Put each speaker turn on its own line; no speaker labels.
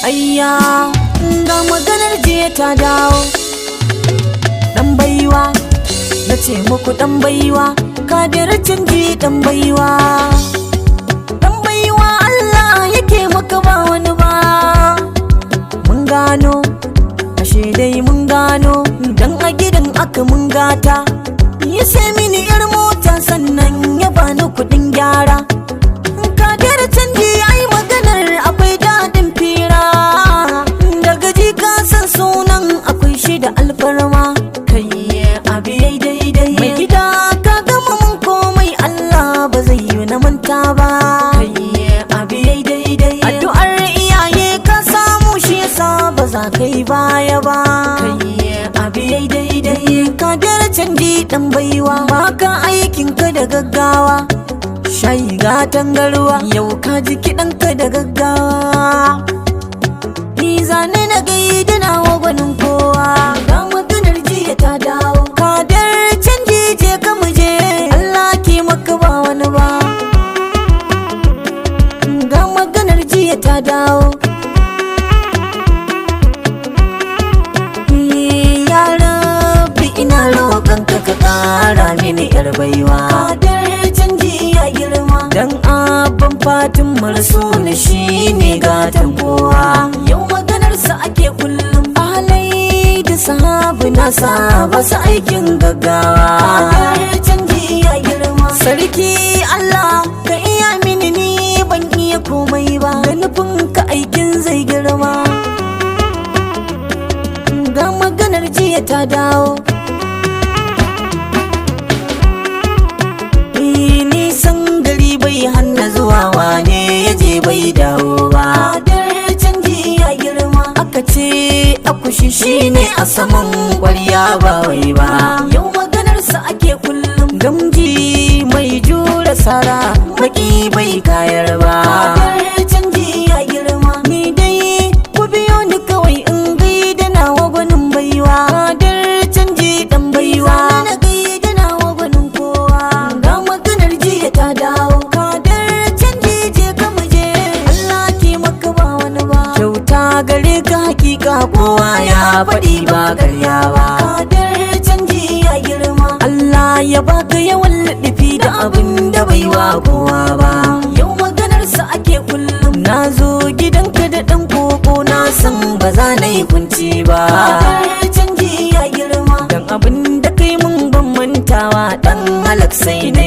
ayya ga maganar jiya ta dawo. Dan baiwa na ce muku, dan baiwa Kadir canji, dan baiwa. Dan baiwa Allah yake maka ba wani ba. Mun gano ashe dai mun gano, dan a gidan aka mun gata. Ya sai mini yar mota sannan ya bani kudin gyara. Kadir canji ai maganar akwai dadin fira, daga ji ka san sunan akwai shi da alfarma. Kai abi yayi daidai mai gida, ka gama mun komai Allah ba zai yi na manta ba. Kai abi yayi daidai, addu'ar iyaye ka samu shi yasa ba za ka yi baya ba. Kai abi yayi daidai, Kadir canji dan baiwa, baka aikin ka da gaggawa. Shayi ga tangarwa, yau ka ji kiɗanka da gaggawa. Ni zane na gaida nawa gwanin kowa, ga maganar jiya ta dawo. Kadir canji je ka muje, Allah ke maka ba wani ba. Ga maganar jiya ta dawo. Ya Rabbi ina roƙon ka ƙara mini yar baiwa. Dan abin fatin Rasulu shi ne gatan kowa. Yau maganarsa ake kullum, ahalai da sahabu nasa basu aikin gaggawa. Canji ya girma, sarki Allah ka iya mini, ni ban iya komai ba. Da nufin ka aikin zai girma. Ga maganar jiya ta dawo. Hanna zuwa wane ya je bai dawo ba. Kadir canji ya girma, aka ce akushi shi ne a saman ƙwarya ba wai ba. Yau maganarsa ake kullum, gamji mai jure sara maki bai kayar ba. Kadir canji ya girma, ni dai ku biyo ni kawai in gaida nawa gwanin baiwa. Kadir canji dan baiwa, na gaida nawa gwanin kowa. Ga maganar jiya ta dawo. Gare ka hakika kowa ya faɗi ba karya ba. Kadir canji ya girma, Allah ya baka yawan laɗafi da abin da bai wa kowa ba. Yau maganarsa ake kullum, na zo gidanka da ɗan koko, na san ba za na yi kunci ba. Kadir canji ya girma, dan abin da kai mun ban mantawa, dan halak sai na